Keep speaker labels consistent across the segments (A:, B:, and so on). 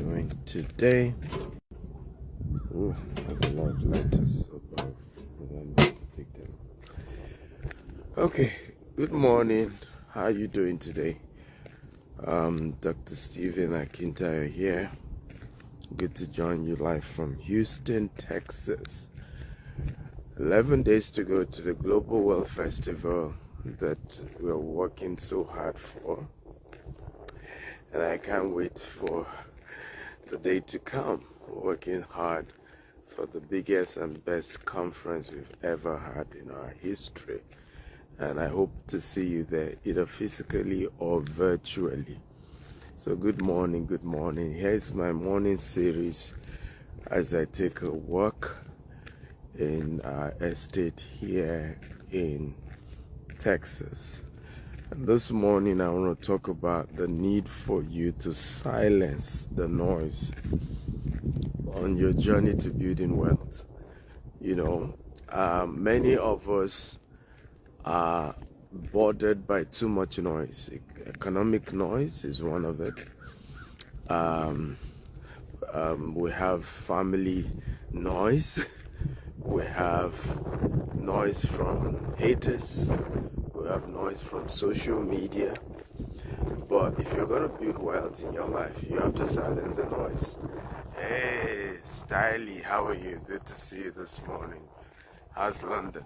A: doing today? Oh, I have a lot of letters above. Remember to pick them. Okay, good morning. How are you doing today? Dr. Stephen Akintayo here. Good to join you live from Houston, Texas. 11 days to go to the Global Wealth Festival that we're working so hard for. And I can't wait for the day to come. Working hard for the biggest and best conference we've ever had in our history. And I hope to see you there, either physically or virtually. So good morning, good morning. Here's my morning series as I take a walk in our estate here in Texas. And this morning I want to talk about the need for you to silence the noise on your journey to building wealth. You know, many of us are bothered by too much noise. Economic noise is one of it. We have family noise. We have noise from haters. We have noise from social media. But if you're going to build wealth in your life, you have to silence the noise. Hey, Styly, how are you? Good to see you this morning. How's London?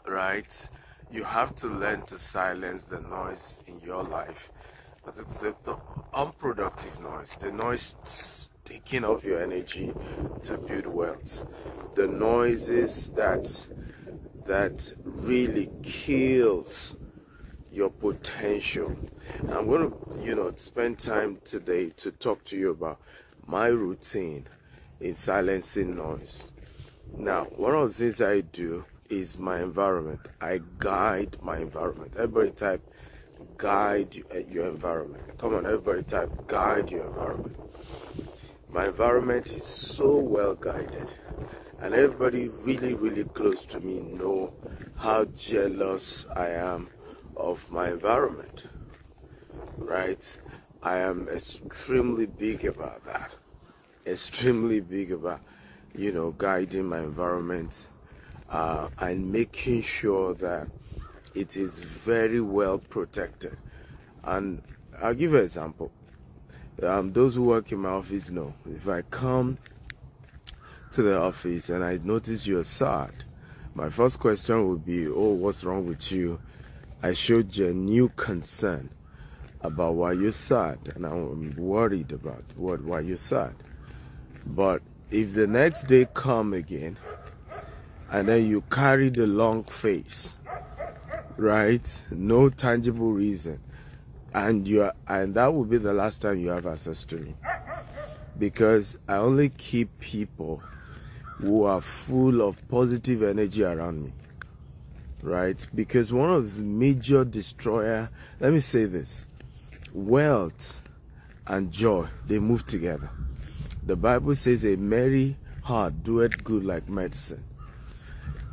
A: Right? You have to learn to silence the noise in your life. The unproductive noise, the noise taking off your energy to build wealth. The noises that really kills your potential. And I'm going to, spend time today to talk to you about my routine in silencing noise. Now, one of the things I do is my environment. I guide my environment. Everybody type guide your environment. Come on, everybody type guide your environment. My environment is so well guided, and everybody really, really close to me know how jealous I am of my environment, right? I am extremely big about that. Extremely big about, guiding my environment and making sure that it is very well protected. And I'll give you an example. Those who work in my office know, if I come to the office and I notice you're sad, my first question would be, oh, what's wrong with you? I showed genuine concern about why you're sad, and I'm worried about why you're sad. But if the next day come again, and then you carry the long face, right? No tangible reason, and that will be the last time you have access to me, because I only keep people who are full of positive energy around me, right? Because one of the major destroyer, let me say this, wealth and joy, they move together. The Bible says a merry heart doeth good like medicine.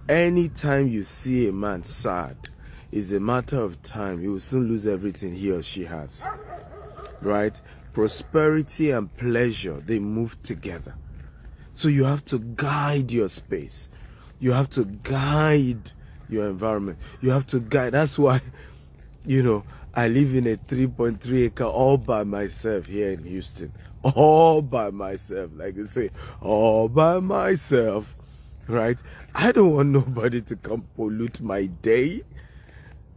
A: Anytime you see a man sad, it's a matter of time. He will soon lose everything he or she has, right? Prosperity and pleasure, they move together. So you have to guide your space. You have to guide your environment. You have to guide. That's why, I live in a 3.3 acre all by myself here in Houston. All by myself. Like they say, all by myself. Right? I don't want nobody to come pollute my day.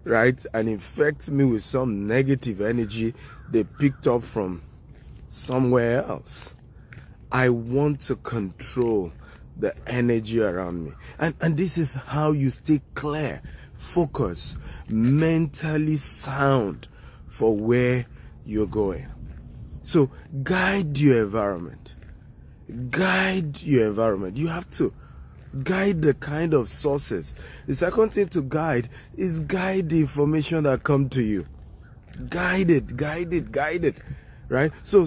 A: Right? And infect me with some negative energy they picked up from somewhere else. I want to control the energy around me. And this is how you stay clear, focused, mentally sound for where you're going. So guide your environment. Guide your environment. You have to guide the kind of sources. The second thing to guide is guide the information that come to you. Guide it. Right? So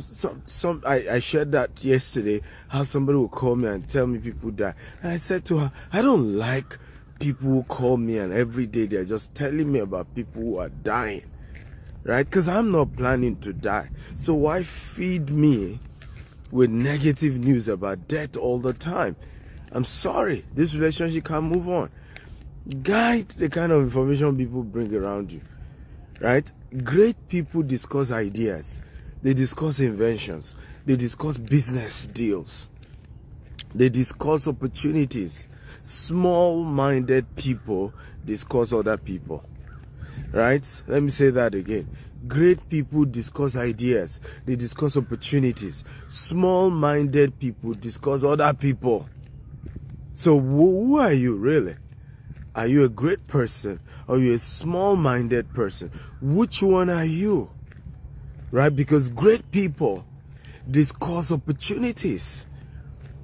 A: I shared that yesterday, how somebody would call me and tell me people die. And I said to her, I don't like people who call me and every day they're just telling me about people who are dying. Right? Because I'm not planning to die. So why feed me with negative news about death all the time. I'm sorry, this relationship can't move on. Guide the kind of information people bring around you, right? Great people discuss ideas, they discuss inventions, they discuss business deals, they discuss opportunities. Small-minded people discuss other people, right? Let me say that again. Great people discuss ideas, they discuss opportunities. Small-minded people discuss other people. So who are you really? Are you a great person or are you a small-minded person? Which one are you? Right? Because great people discuss opportunities.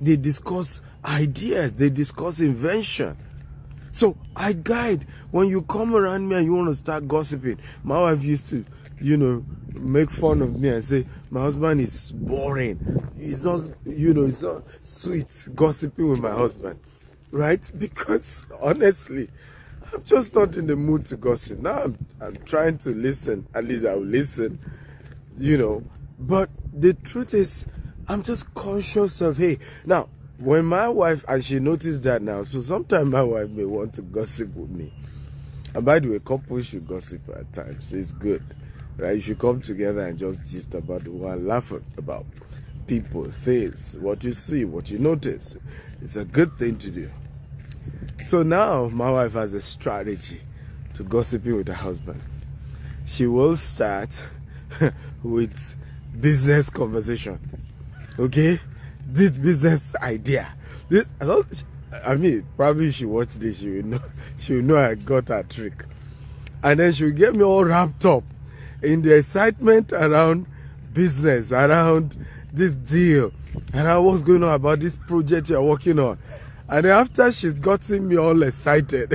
A: They discuss ideas. They discuss invention. So I guide. When you come around me and you want to start gossiping, my wife used to, make fun of me and say, my husband is boring. He's not, it's not sweet gossiping with my husband. Right? Because honestly, I'm just not in the mood to gossip. Now I'm trying to listen. At least I'll listen, But the truth is, I'm just conscious of, hey, now, when my wife, and she noticed that now, so sometimes my wife may want to gossip with me. And by the way, couples should gossip at times. It's good, right? You should come together and just gist about the one, laugh about people, things, what you see, what you notice. It's a good thing to do. So now my wife has a strategy to gossiping with her husband. She will start with business conversation. Okay? This business idea. Probably if she watched this, she will know I got her trick. And then she'll get me all wrapped up in the excitement around business, around this deal, and what's going on about this project you're working on. And then after she's gotten me all excited,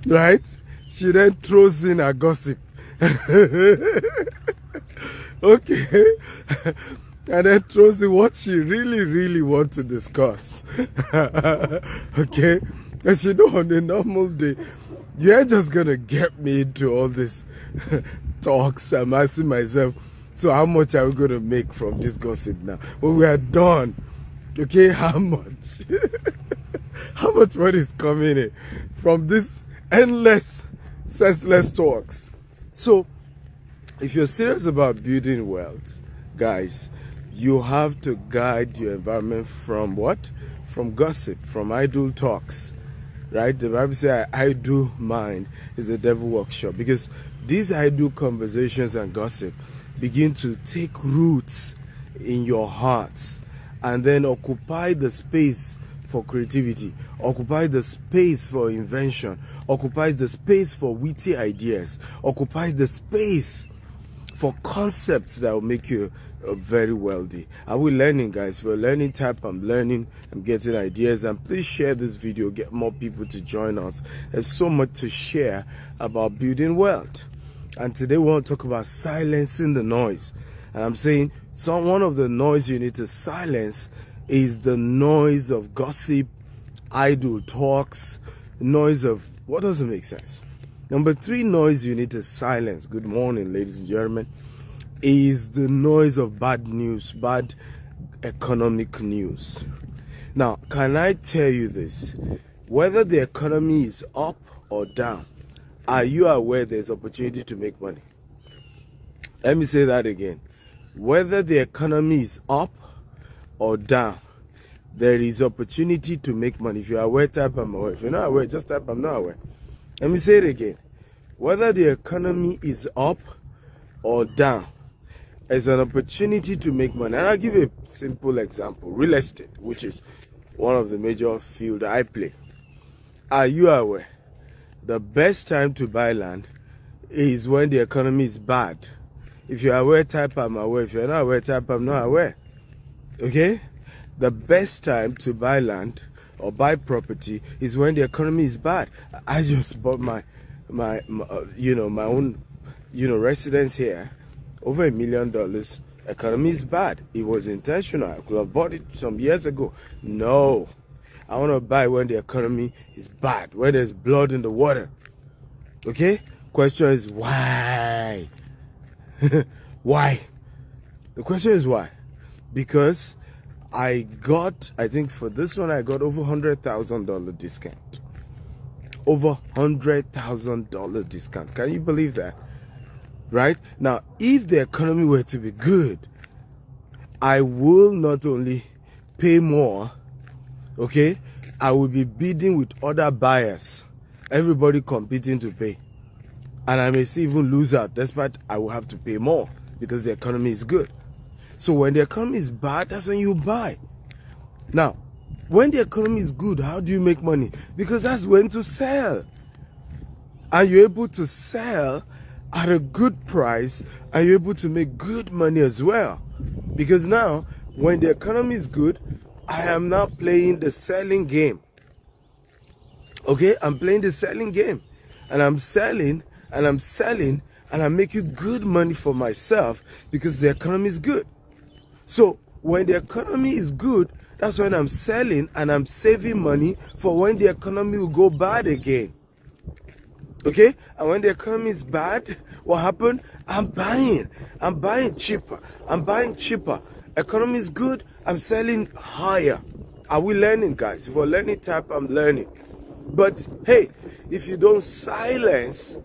A: right? She then throws in a gossip. Okay? And then throws in what she really, really wants to discuss. Okay? And she know on a normal day, you're just gonna get me into all this talks. I'm asking myself, so how much are we gonna make from this gossip now? When we are done, okay, how much? How much money is coming in from this endless, senseless talks? So, if you're serious about building wealth, guys, you have to guide your environment from what? From gossip, from idle talks. Right? The Bible says, idle mind is the devil workshop. Because these idle conversations and gossip begin to take roots in your hearts and then occupy the space for creativity, occupy the space for invention, occupy the space for witty ideas, occupy the space for concepts that will make you very wealthy. Are we learning, guys? If you're learning type, I'm learning, I'm getting ideas, and please share this video, get more people to join us. There's so much to share about building wealth. And today we want to talk about silencing the noise. And I'm saying one of the noise you need to silence is the noise of gossip, idle talks, noise of what doesn't make sense. Number 3 noise you need to silence, good morning ladies and gentlemen, is the noise of bad news, bad economic news. Now, can I tell you this? Whether the economy is up or down, are you aware there's opportunity to make money? Let me say that again. Whether the economy is up or down, there is opportunity to make money. If you're aware, type I'm aware. If you're not aware, just type I'm not aware. Let me say it again. Whether the economy is up or down, there's an opportunity to make money. And I'll give you a simple example. Real estate, which is one of the major fields I play. Are you aware? The best time to buy land is when the economy is bad. If you're aware, type I'm aware. If you're not aware, type I'm not aware. Okay? The best time to buy land or buy property is when the economy is bad. I just bought my own, residence here, over $1 million. Economy is bad. It was intentional. I could have bought it some years ago. No, I want to buy when the economy is bad, when there's blood in the water. Okay? Question is why? Why? The question is why? Because I think for this one, I got over $100,000 discount. Over $100,000 discount. Can you believe that? Right? Now, if the economy were to be good, I will not only pay more, okay, I will be bidding with other buyers, everybody competing to pay. And I may see even lose out, despite I will have to pay more because the economy is good. So when the economy is bad, that's when you buy. Now, when the economy is good, how do you make money? Because that's when to sell. And you're able to sell at a good price, and you're able to make good money as well. Because now, when the economy is good, I am now playing the selling game. Okay, I'm playing the selling game. And I'm selling, and I'm selling, and I'm making good money for myself because the economy is good. So, when the economy is good, that's when I'm selling and I'm saving money for when the economy will go bad again. Okay? And when the economy is bad, what happened? I'm buying. I'm buying cheaper. I'm buying cheaper. Economy is good, I'm selling higher. Are we learning, guys? If we're learning type, I'm learning. But hey, if you don't silence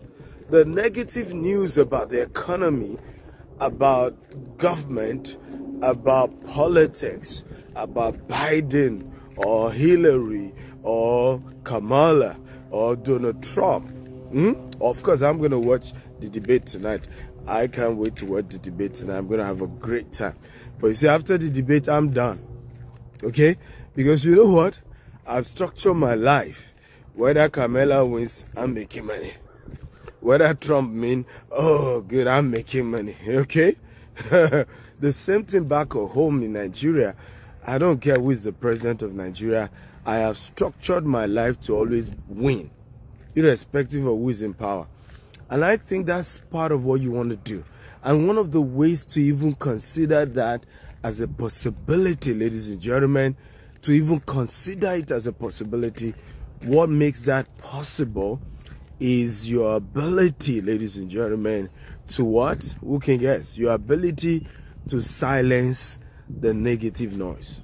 A: the negative news about the economy, about government, about politics, about Biden or Hillary or Kamala or Donald Trump. Of course, I'm going to watch the debate tonight. I can't wait to watch the debate tonight. I'm going to have a great time. But you see, after the debate, I'm done. Okay? Because you know what? I've structured my life. Whether Kamala wins, I'm making money. Whether Trump wins, oh, good, I'm making money. Okay? The same thing back home in Nigeria. I don't care who is the president of Nigeria. I have structured my life to always win, irrespective of who is in power. And I think that's part of what you want to do. And one of the ways to even consider that as a possibility, ladies and gentlemen, to even consider it as a possibility, what makes that possible is your ability, ladies and gentlemen, to what? Who can guess? Your ability to silence the negative noise.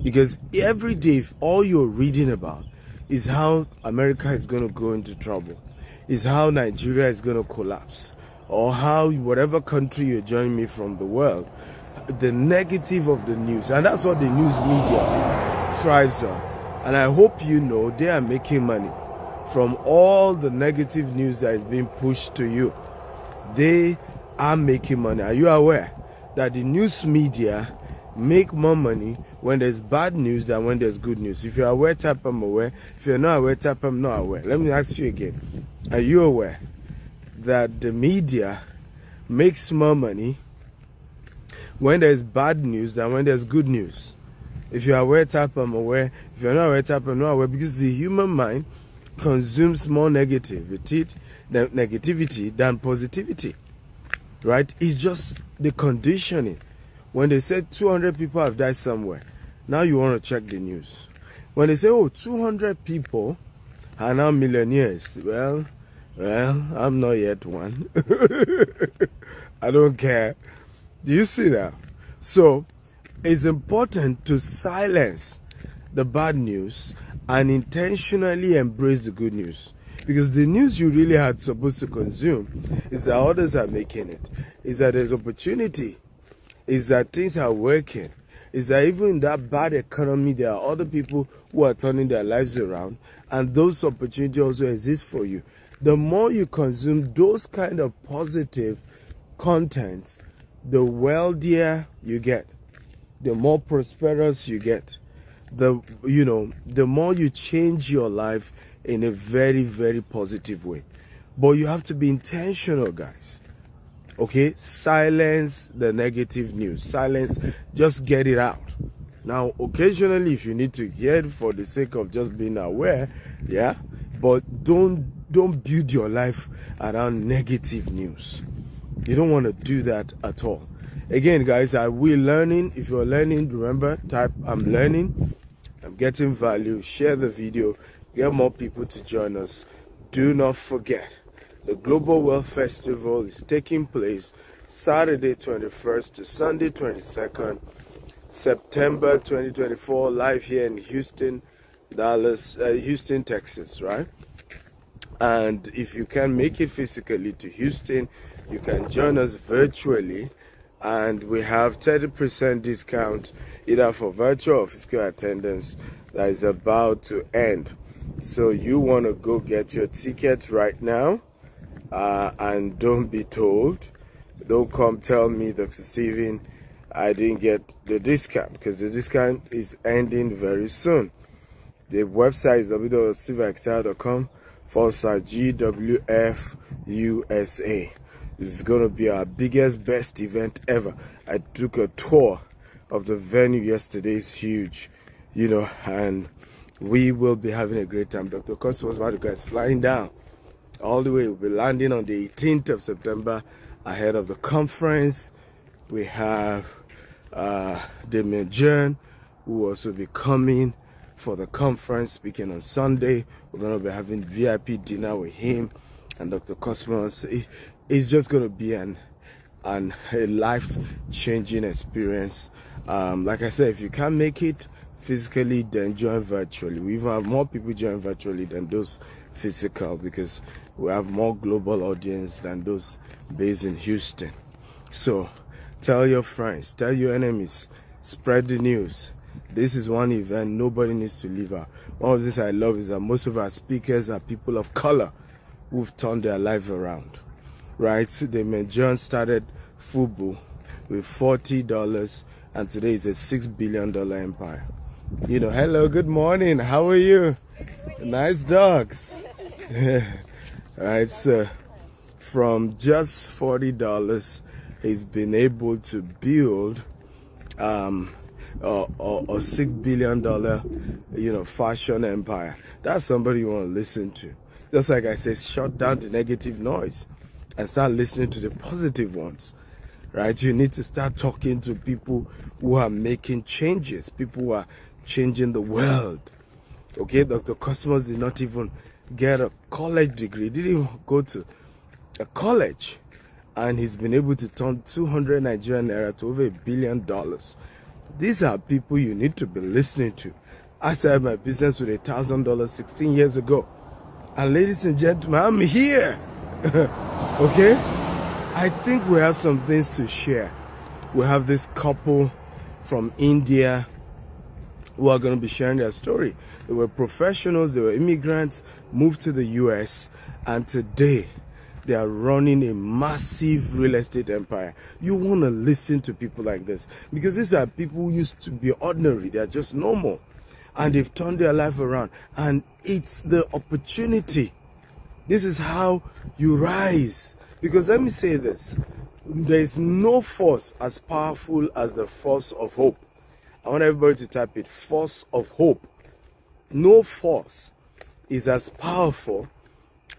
A: Because every day, if all you're reading about is how America is going to go into trouble, is how Nigeria is going to collapse, or how whatever country you're joining me from the world, the negative of the news, and that's what the news media strives on. And I hope you know they are making money from all the negative news that is being pushed to you. They are making money. Are you aware that the news media make more money when there's bad news than when there's good news? If you're aware, type I'm aware. If you're not aware, type I'm not aware. Let me ask you again. Are you aware that the media makes more money when there's bad news than when there's good news? If you're aware, type I'm aware. If you're not aware, type I'm not aware. Because the human mind consumes more negativity than positivity. Right? It's just the conditioning. When they say 200 people have died somewhere, now you want to check the news. When they say, oh, 200 people are now millionaires, well, I'm not yet one. I don't care. Do you see that? So, it's important to silence the bad news and intentionally embrace the good news. Because the news you really are supposed to consume is that others are making it, is that there's opportunity, is that things are working, is that even in that bad economy, there are other people who are turning their lives around, and those opportunities also exist for you. The more you consume those kind of positive content, the wealthier you get, the more prosperous you get, the more you change your life in a very, very positive way. But you have to be intentional, guys. Okay? Silence the negative news. Silence, just get it out. Now, occasionally, if you need to hear it for the sake of just being aware, yeah, but don't build your life around negative news. You don't want to do that at all. Again, guys, are we learning? If you're learning, remember, type I'm learning. I'm getting value. Share the video. Get more people to join us. Do not forget, the Global Wealth Festival is taking place Saturday 21st to Sunday 22nd, September 2024, live here in Houston, Houston, Texas, right? And if you can make it physically to Houston, you can join us virtually, and we have 30% discount either for virtual or physical attendance that is about to end. So you want to go get your ticket right now, and don't be told. Don't come tell me, Dr. Stephen, I didn't get the discount, because the discount is ending very soon. The website is www.steveaxtile.com/GWF-USA. This is going to be our biggest, best event ever. I took a tour of the venue yesterday. It's huge, and we will be having a great time. Dr. Cosmos Maduka is flying down all the way. We'll be landing on the 18th of September ahead of the conference. We have Damien Jern, who will also be coming for the conference, speaking on Sunday. We're going to be having VIP dinner with him and Dr. Cosmos. It's just going to be a life-changing experience. Like I said, if you can't make it physically, then join virtually. We even have more people join virtually than those physical, because we have more global audience than those based in Houston. So tell your friends, tell your enemies, spread the news. This is one event nobody needs to leave out. One of the things I love is that most of our speakers are people of color who've turned their life around, right? Damien Jern started FUBU with $40, and today it's a $6 billion empire. Hello, good morning. How are you? Nice dogs. All right, so from just $40, he's been able to build a $6 billion, fashion empire. That's somebody you want to listen to. Just like I said, shut down the negative noise and start listening to the positive ones, right? You need to start talking to people who are making changes, people who are changing the world. Okay, Dr. Cosmos did not even get a college degree, didn't even go to a college, and he's been able to turn 200 Nigerian naira to over $1 billion. These are people you need to be listening to. I started my business with $1,000 16 years ago, and ladies and gentlemen, I'm here. Okay, I think we have some things to share. We have this couple from India who are going to be sharing their story. They were professionals, they were immigrants, moved to the US, and today they are running a massive real estate empire. You want to listen to people like this, because these are people who used to be ordinary. They are just normal, and they've turned their life around, and it's the opportunity. This is how you rise. Because let me say this, there is no force as powerful as the force of hope. I want everybody to type it, force of hope. No force is as powerful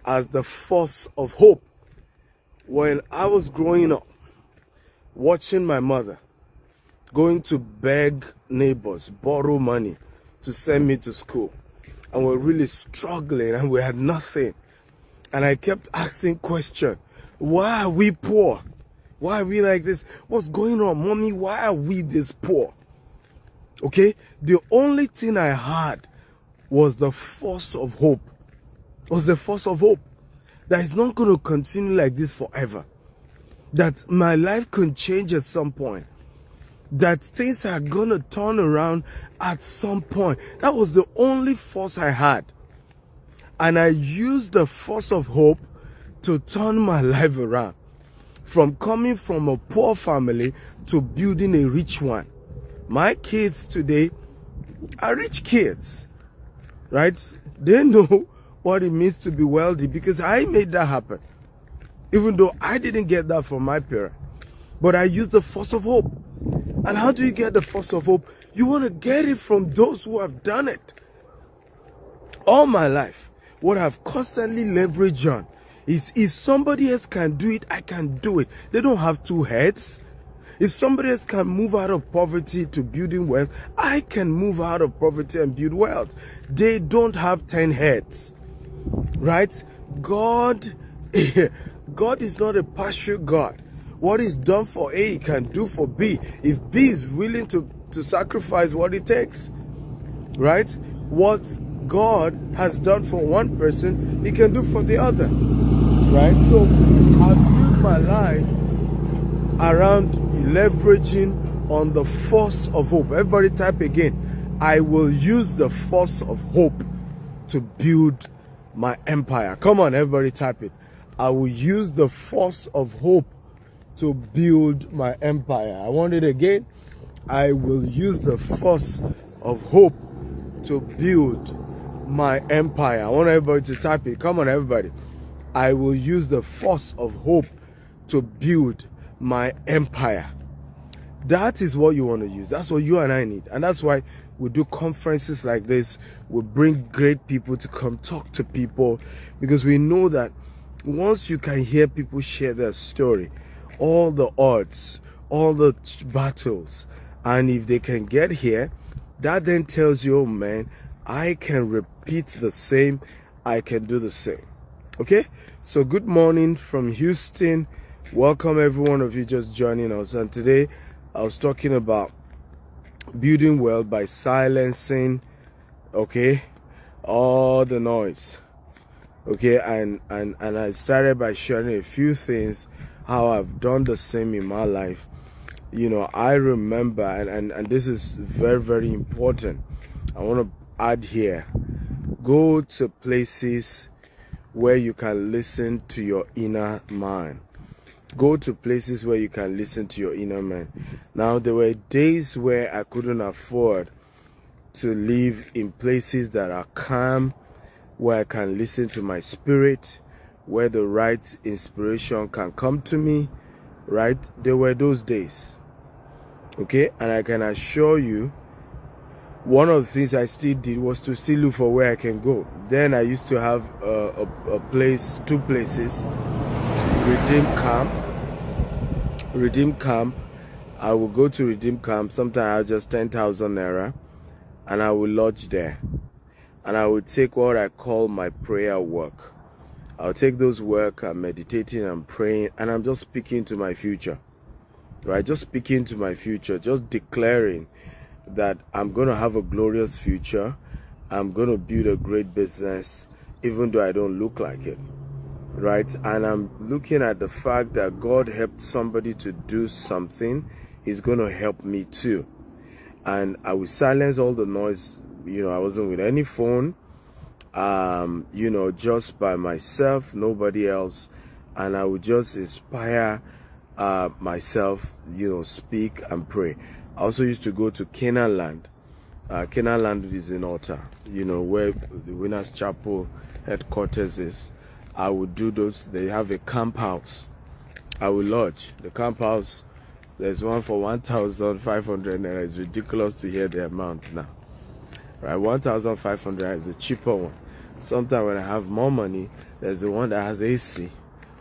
A: as the force of hope. When I was growing up, watching my mother going to beg neighbors, borrow money to send me to school, and we're really struggling and we had nothing, and I kept asking questions. Why are we poor? Why are we like this? What's going on, mommy? Why are we this poor? Okay, the only thing I had was the force of hope. Was the force of hope that it's not going to continue like this forever. That my life can change at some point. That things are going to turn around at some point. That was the only force I had. And I used the force of hope to turn my life around. From coming from a poor family to building a rich one. My kids today are rich kids, right? They know what it means to be wealthy, because I made that happen. Even though I didn't get that from my parents. But I used the force of hope. And how do you get the force of hope? You want to get it from those who have done it. All my life, what I've constantly leveraged on is, if somebody else can do it, I can do it. They don't have two heads. If somebody else can move out of poverty to building wealth, I can move out of poverty and build wealth. They don't have 10 heads, right? God is not a partial God What is done for A, he can do for B. If B is willing to sacrifice what it takes, right? What God has done for one person, he can do for the other, right? So I've built my life around leveraging on the force of hope. Everybody type again. I will use the force of hope to build my empire. Come on, everybody type it. I will use the force of hope to build my empire. I want it again. I will use the force of hope to build my empire. I want everybody to type it. Come on, everybody. I will use the force of hope to build my empire. That is what you want to use. That's what you and I need. And that's why we do conferences like this. We bring great people to come talk to people, because we know that once you can hear people share their story, all the odds, all the battles, and if they can get here, that then tells you, oh man, I can repeat the same, I can do the same. Okay? So good morning from Houston. Welcome every one of you just joining us. And today I was talking about building wealth by silencing, okay, all the noise. Okay, and I started by sharing a few things, how I've done the same in my life. You know, I remember, and this is very, very important. I want to add here, go to places where you can listen to your inner mind. Go to places where you can listen to your inner man. Now, there were days where I couldn't afford to live in places that are calm, where I can listen to my spirit, where the right inspiration can come to me, right? There were those days. Okay, and I can assure you, one of the things I still did was to still look for where I can go. Then I used to have a place, two places, Redeem Camp. I will go to Redeem Camp. Sometimes I'll just 10,000 naira, and I will lodge there. And I will take what I call my prayer work. I'll take those work. I'm meditating, I'm praying, and I'm just speaking to my future. Right? Just speaking to my future, just declaring that I'm going to have a glorious future. I'm going to build a great business, even though I don't look like it. Right? And I'm looking at the fact that God helped somebody to do something. He's going to help me too. And I will silence all the noise. You know, I wasn't with any phone, you know, just by myself, nobody else. And I would just inspire myself, you know, speak and pray. I also used to go to Canaan Land. Canaan Land is in Otta, you know, where the Winners Chapel headquarters is. I would do those. They have a camp house. I will lodge. The camp house, there's one for 1,500 naira. It's ridiculous to hear the amount now. Right, 1,500 is a cheaper one. Sometimes when I have more money, there's the one that has AC.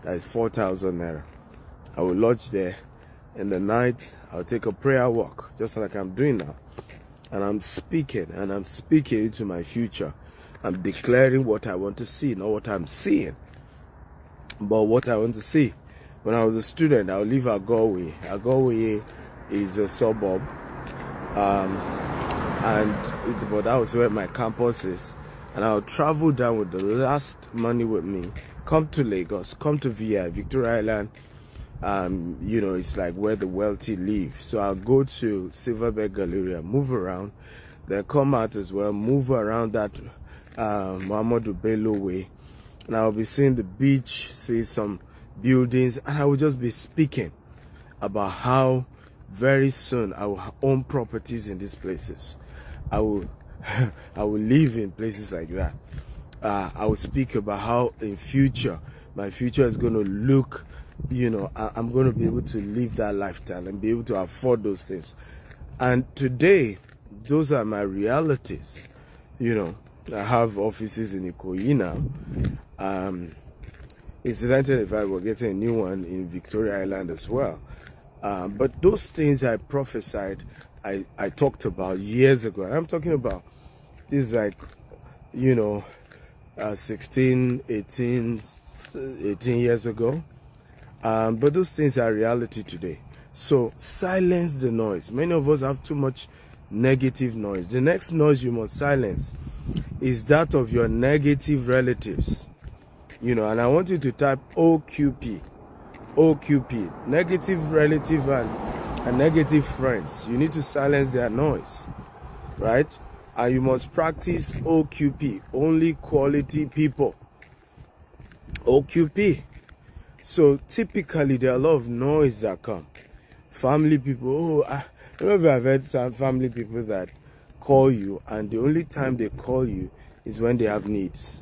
A: That is 4,000 naira. I will lodge there. In the night, I'll take a prayer walk, just like I'm doing now. And I'm speaking into my future. I'm declaring what I want to see, not what I'm seeing, but what I want to see. When I was a student, I would live at Galway. Galway is a suburb, but that was where my campus is. And I would travel down with the last money with me, come to Lagos, come to VI, Victoria Island. You know, it's like where the wealthy live. So I'll go to Silverbird Galleria, move around, then come out as well, move around that Muhammadu Bello way, and I'll be seeing the beach, see some buildings, and I will just be speaking about how very soon I will own properties in these places. I will live in places like that. I will speak about how in future, my future is going to look, you know, I'm going to be able to live that lifestyle and be able to afford those things. And today, those are my realities. You know, I have offices in Ikoyi now. Incidentally, if I were getting a new one in Victoria Island as well. But those things I prophesied, I talked about years ago. And I'm talking about this, like, you know, 16, 18 years ago. But those things are reality today. So silence the noise. Many of us have too much negative noise. The next noise you must silence is that of your negative relatives. And I want you to type OQP. OQP. Negative relative and negative friends. You need to silence their noise. Right? And you must practice OQP. Only quality people. OQP. So typically there are a lot of noise that come. Family people, I don't know if I've heard some family people that call you and the only time they call you is when they have needs.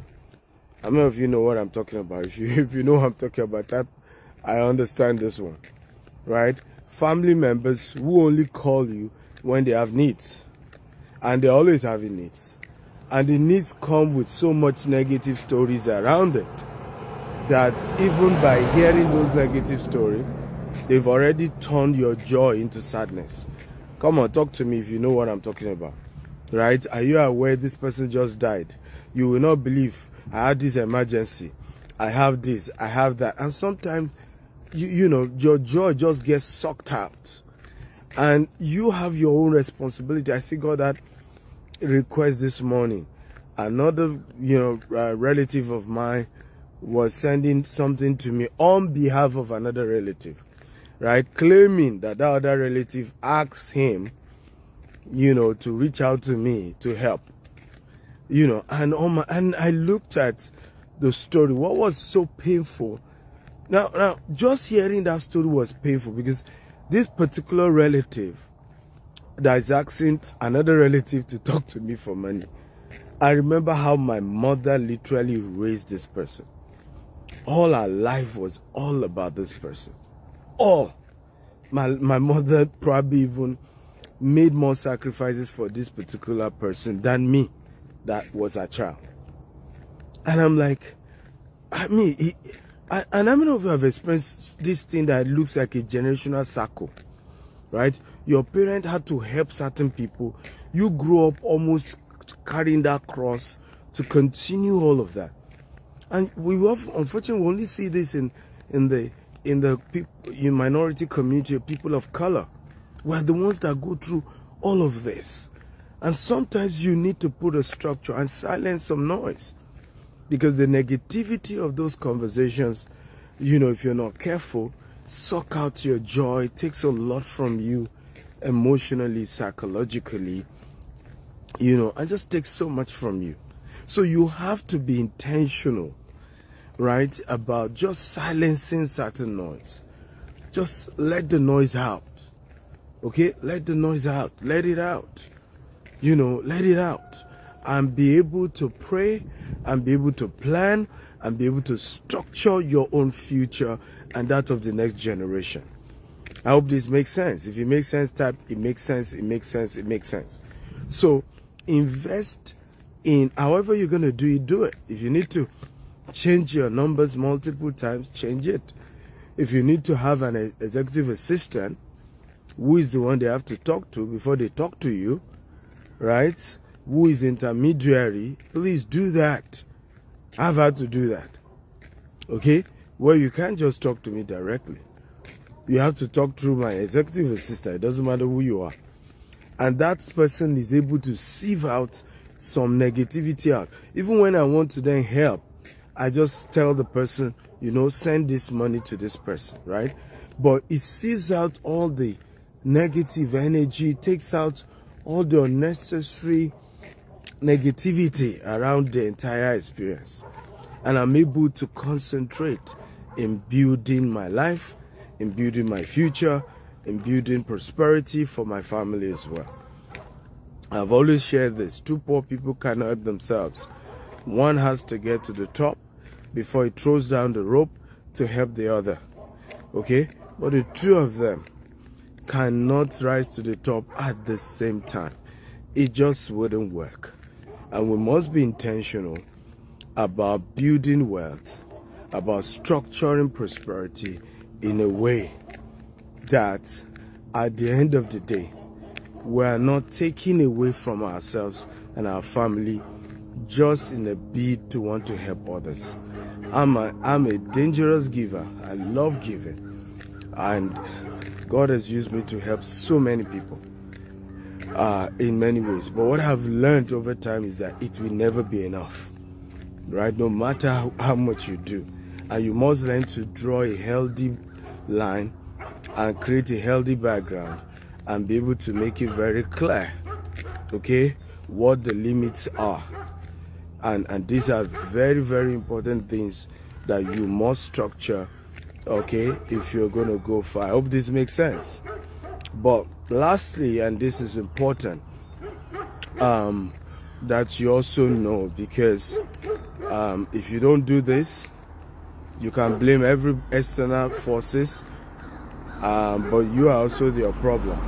A: I don't know if you know what I'm talking about. If you know what I'm talking about, I understand this one. Right? Family members who only call you when they have needs. And they're always having needs. And the needs come with so much negative stories around it, that even by hearing those negative stories, they've already turned your joy into sadness. Come on, talk to me if you know what I'm talking about. Right? Are you aware this person just died? You will not believe, I had this emergency. I have this, I have that. And sometimes, your joy just gets sucked out. And you have your own responsibility. I see God that request this morning. Another, relative of mine was sending something to me on behalf of another relative, right? Claiming that other relative asked him, to reach out to me to help, and I looked at the story. What was so painful? Now, just hearing that story was painful because this particular relative that is asking another relative to talk to me for money. I remember how my mother literally raised this person. All her life was all about this person. All. My mother probably even made more sacrifices for this particular person than me that was a child. And I'm like, and I don't know if you have experienced this thing that looks like a generational circle, right? Your parent had to help certain people. You grew up almost carrying that cross to continue all of that. And unfortunately, we only see this in the minority community of people of color. We're the ones that go through all of this. And sometimes you need to put a structure and silence some noise. Because the negativity of those conversations, if you're not careful, suck out your joy, takes a lot from you emotionally, psychologically, and just takes so much from you. So you have to be intentional, right, about just silencing certain noise. Just let the noise out. Okay? Let the noise out. Let it out. Let it out. And be able to pray, and be able to plan, and be able to structure your own future and that of the next generation. I hope this makes sense. If it makes sense, type it makes sense, it makes sense, it makes sense. So invest in however you're going to do it. If you need to change your numbers multiple times, change it. If you need to have an executive assistant who is the one they have to talk to before they talk to you, right? Who is intermediary, please do that. I've had to do that. Okay? Well, you can't just talk to me directly. You have to talk through my executive assistant. It doesn't matter who you are. And that person is able to sieve out some negativity out. Even when I want to then help, I just tell the person, send this money to this person, right? But it sieves out all the negative energy, takes out all the unnecessary negativity around the entire experience. And I'm able to concentrate in building my life, in building my future, in building prosperity for my family as well. I've always shared this. Two poor people cannot help themselves. One has to get to the top before he throws down the rope to help the other. Okay? But the two of them cannot rise to the top at the same time. It just wouldn't work. And we must be intentional about building wealth, about structuring prosperity in a way that at the end of the day, we are not taking away from ourselves and our family just in a bid to want to help others. I'm a dangerous giver. I love giving, and God has used me to help so many people in many ways. But what I've learned over time is that it will never be enough, right? No matter how much you do, and you must learn to draw a healthy line and create a healthy background and be able to make it very clear, okay, what the limits are. And these are very, very important things that you must structure, okay, if you're going to go far. I hope this makes sense. But lastly, and this is important, that you also know, because if you don't do this, you can blame every external forces, but you are also your problem.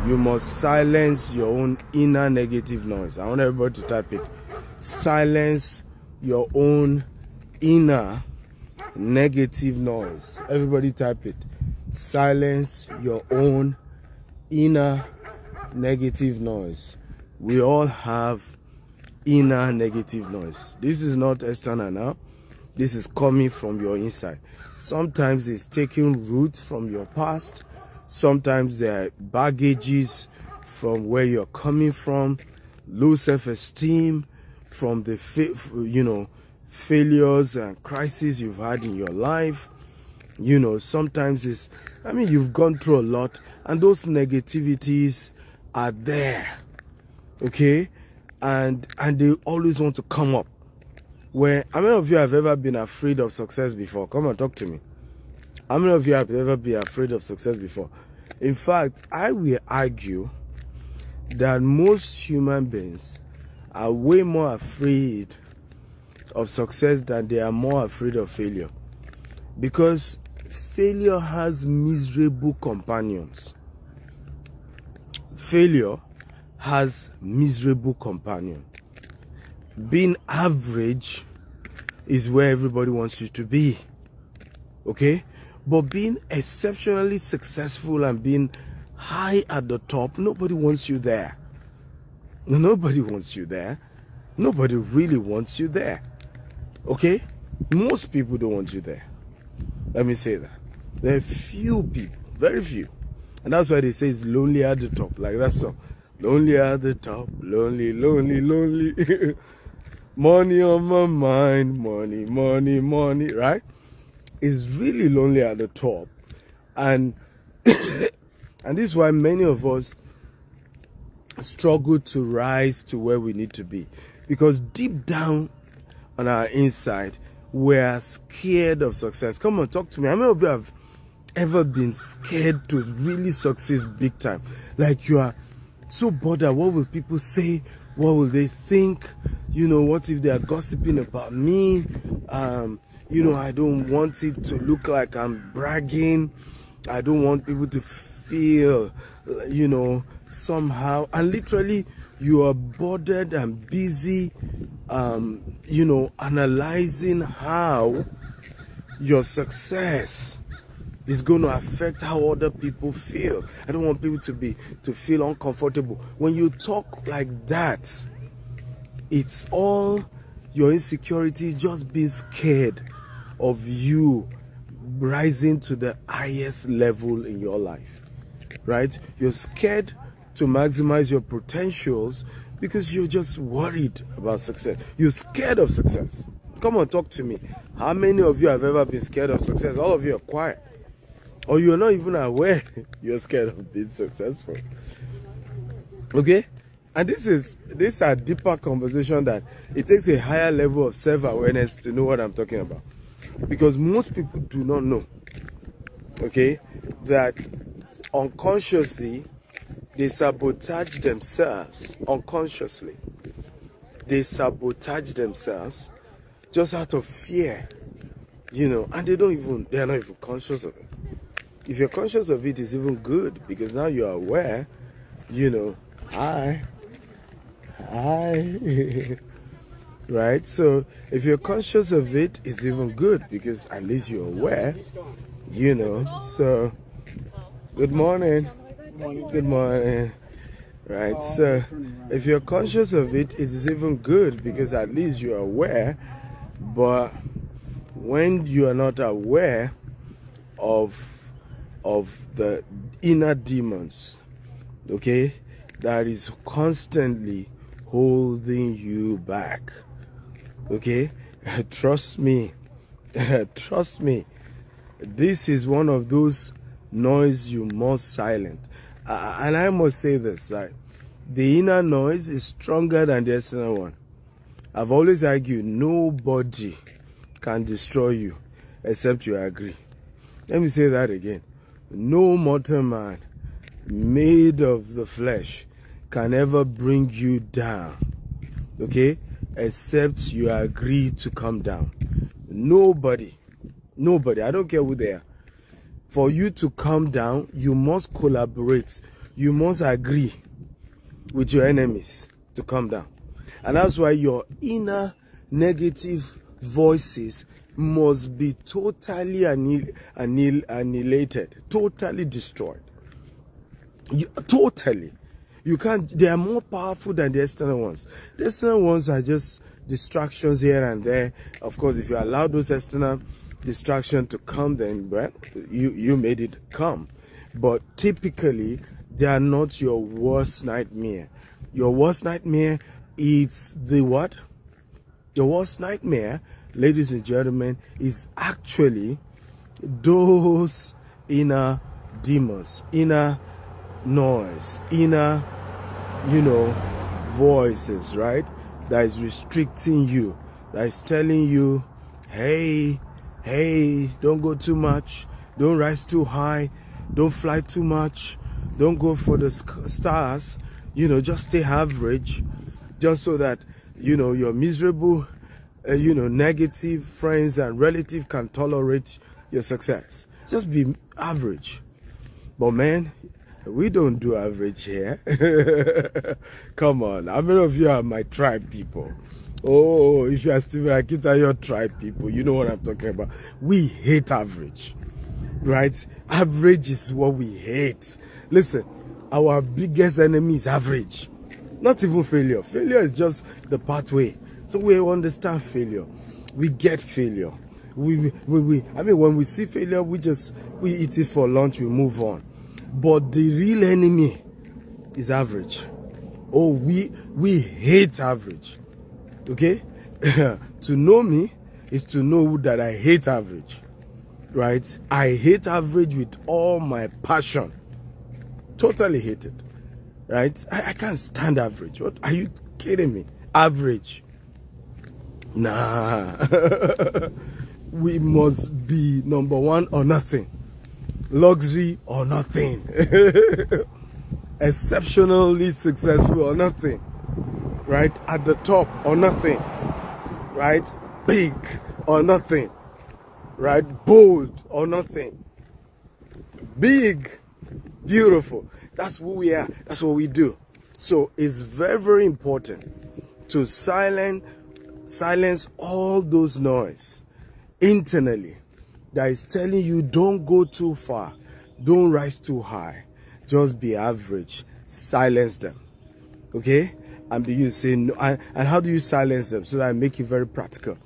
A: You must silence your own inner negative noise. I want everybody to type it. Silence your own inner negative noise. Everybody type it. Silence your own inner negative noise. We all have inner negative noise. This is not external now. This is coming from your inside. Sometimes it's taking root from your past. Sometimes there are baggages from where you're coming from, low self-esteem, from the failures and crises you've had in your life. Sometimes you've gone through a lot, and those negativities are there, okay, and they always want to come up. How many of you have ever been afraid of success before? Come on, talk to me. How many of you have ever been afraid of success before? In fact, I will argue that most human beings are way more afraid of success than they are more afraid of failure. Because failure has miserable companions. Failure has miserable companions. Being average is where everybody wants you to be. Okay? But being exceptionally successful and being high at the top, nobody wants you there. Nobody wants you there. Nobody really wants you there. Okay? Most people don't want you there. Let me say that. There are few people, very few. And that's why they say it's lonely at the top. Like that song. Lonely at the top. Lonely, lonely, lonely. Money on my mind. Money, money, money. Right? It's really lonely at the top. And and this is why many of us struggle to rise to where we need to be, because deep down on our inside we're scared of success. Come on, talk to me. How many of you have ever been scared to really succeed big time? Like you are so bothered. What will people say? What will they think? What if they are gossiping about me? I don't want it to look like I'm bragging. I don't want people to feel, somehow. And literally, you are bothered and busy, analyzing how your success is going to affect how other people feel. I don't want people to feel uncomfortable. When you talk like that, it's all your insecurity, just being scared of you rising to the highest level in your life, right? You're scared to maximize your potentials because you're just worried about success. You're scared of success. Come on, talk to me. How many of you have ever been scared of success? All of you are quiet. Or you're not even aware you're scared of being successful. Okay? And this is a deeper conversation that it takes a higher level of self-awareness to know what I'm talking about. Because most people do not know, okay, that unconsciously they sabotage themselves. Unconsciously they sabotage themselves just out of fear, and they are not even conscious of it. If you're conscious of it, it's even good, because now you're aware, hi right? So if you're conscious of it, it's even good, because at least you're aware, so good morning. Good morning. Right? So if you're conscious of it, it is even good, because at least you're aware. But when you are not aware of the inner demons, okay, that is constantly holding you back, okay, trust me, trust me, this is one of those noise you must silence. And I must say this, like, the inner noise is stronger than the external one. I've always argued nobody can destroy you except you agree. Let me say that again. No mortal man made of the flesh can ever bring you down, okay, except you agree to come down. Nobody, I don't care who they are. For you to come down, you must collaborate. You must agree with your enemies to come down. And that's why your inner negative voices must be totally annihilated, totally destroyed. Totally. You can't, they are more powerful than the external ones. The external ones are just distractions here and there. Of course, if you allow those external distractions to come, then, well, you made it come. But typically, they are not your worst nightmare. Your worst nightmare is the what? Your worst nightmare, ladies and gentlemen, is actually those inner demons, inner noise, inner, voices, right? That is restricting you, that is telling you, hey, don't go too much, don't rise too high, don't fly too much, don't go for the stars, just stay average, just so that, your miserable, negative friends and relatives can tolerate your success. Just be average. But man, we don't do average here. Come on, how many of you are my tribe people? Oh, if you are Stephen Akita, your tribe people, you know what I'm talking about. We hate average, right? Average is what we hate. Listen, our biggest enemy is average. Not even failure. Failure is just the pathway. So we understand failure. We get failure. When we see failure, we eat it for lunch, we move on. But the real enemy is average. Oh, we hate average. Okay? To know me is to know that I hate average. Right? I hate average with all my passion. Totally hate it. Right? I can't stand average. What are you kidding me? Average. Nah. We must be number one or nothing. Luxury or nothing. Exceptionally successful or nothing. Right? At the top or nothing. Right? Big or nothing. Right? Bold or nothing. Big. Beautiful. That's who we are. That's what we do. So it's very, very important to silence all those noise internally that is telling you don't go too far, don't rise too high, just be average. Silence them. Okay? And you say no. And how do you silence them? So that I make it very practical.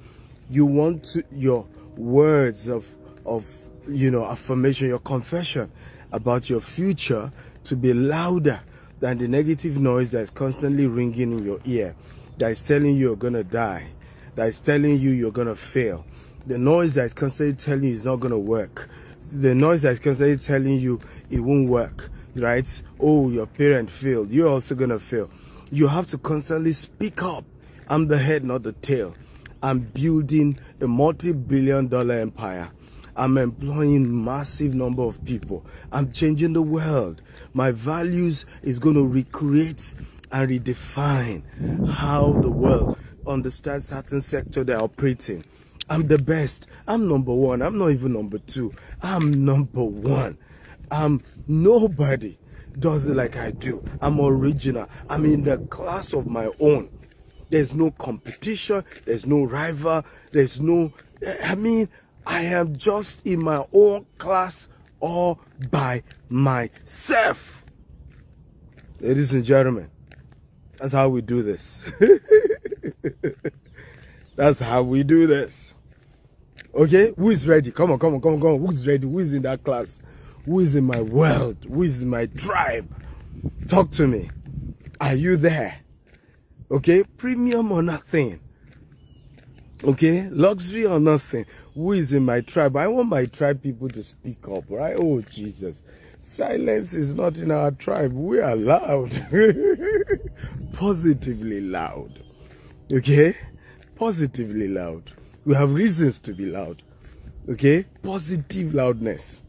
A: You want your words of affirmation, your confession about your future to be louder than the negative noise that is constantly ringing in your ear, that is telling you you're gonna die, that is telling you you're gonna fail, the noise that is constantly telling you it's not gonna work, the noise that is constantly telling you it won't work, right? Oh, your parent failed, you're also gonna fail. You have to constantly speak up. I'm the head, not the tail. I'm building a multi-billion-dollar empire. I'm employing massive number of people. I'm changing the world. My values is going to recreate and redefine how the world understands certain sector they're operating. I'm the best. I'm number one. I'm not even number two. I'm number one. Nobody does it like I do. I'm original. I'm in the class of my own. There's no competition. There's no rival. There's no... I am just in my own class all by myself. Ladies and gentlemen, that's how we do this. That's how we do this. Okay, who is ready? Come on. Who's ready? Who is in that class? Who is in my world? Who is in my tribe? Talk to me. Are you there? Okay, premium or nothing. Okay, luxury or nothing. Who is in my tribe? I want my tribe people to speak up, right? Oh, Jesus. Silence is not in our tribe. We are loud. Positively loud. Okay? Positively loud. We have reasons to be loud. Okay? Positive loudness.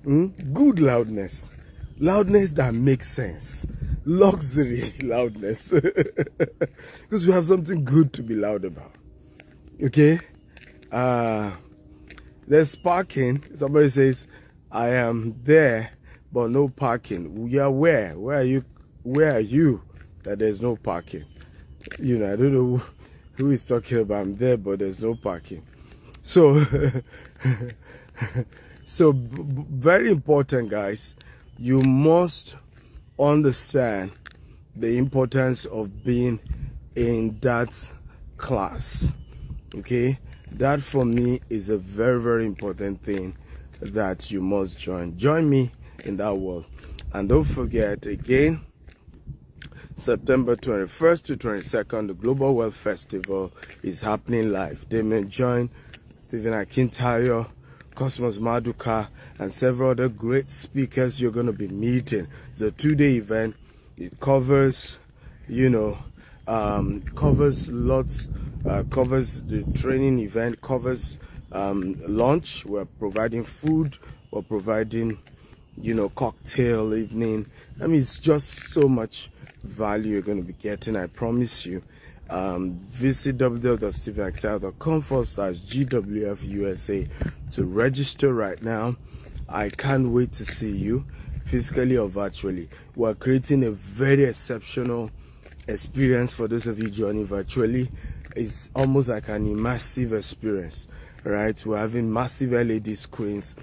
A: Good loudness. Loudness that makes sense. Luxury loudness. Because we have something good to be loud about. Okay? There's parking. Somebody says, I am there, but no parking. We are where? Where are you that there's no parking? I don't know who is talking about. I'm there, but there's no parking. So, very important, guys. You must understand the importance of being in that class. Okay, that for me is a very, very important thing that you must join me in that world. And don't forget, again, September 21st to 22nd, the Global Wealth Festival is happening live. Damien Join, Stephen Akintayo, Cosmos Maduka, and several other great speakers you're going to be meeting. It's a 2-day event. It covers, covers the training event, covers lunch. We're providing food. We're providing, cocktail evening. I mean, it's just so much value you're going to be getting, I promise you. Visit www.stephenakintayo.com/GWFUSA to register right now. I can't wait to see you, physically or virtually. We're creating a very exceptional experience for those of you joining virtually. It's almost like an immersive experience, right? We're having massive LED screens.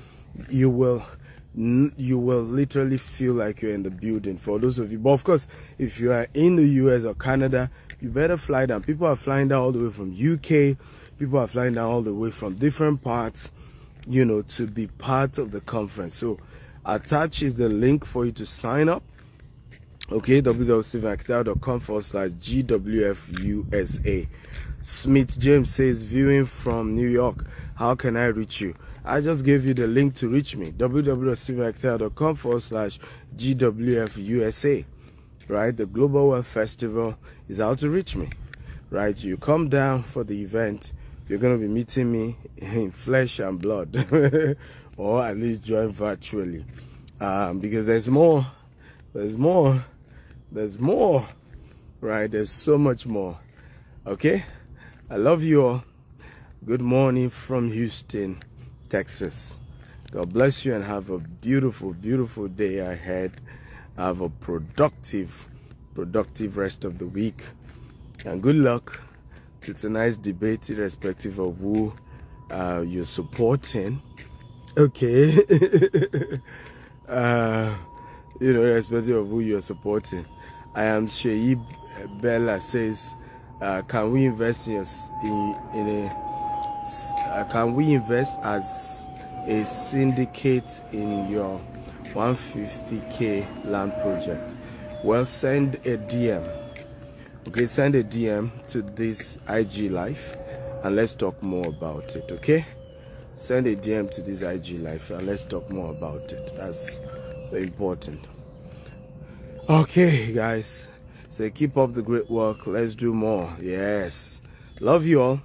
A: You will literally feel like you're in the building for those of you. But of course, if you are in the US or Canada, you better fly down. People are flying down all the way from UK. People are flying down all the way from different parts, to be part of the conference. So attached is the link for you to sign up. Okay, www.stephenakintayo.com/GWFUSA. Smith James says, viewing from New York, how can I reach you? I just gave you the link to reach me, www.stephenakintayo.com/GWFUSA. Right, the Global Wealth Festival is how to reach me. Right, you come down for the event, you're going to be meeting me in flesh and blood, or at least join virtually, because there's more, right? There's so much more. Okay, I love you all. Good morning from Houston, Texas. God bless you and have a beautiful, beautiful day ahead. Have a productive rest of the week. And good luck to tonight's debate, irrespective of who you're supporting. Okay. Irrespective of who you're supporting. I am Sheib Bella says, can we invest can we invest as a syndicate in your 150k land project? Well, send a DM. Okay, send a DM to this IG Live and let's talk more about it. Okay, send a DM to this IG Live and let's talk more about it. That's very important. Okay, guys, so keep up the great work. Let's do more. Yes, love you all.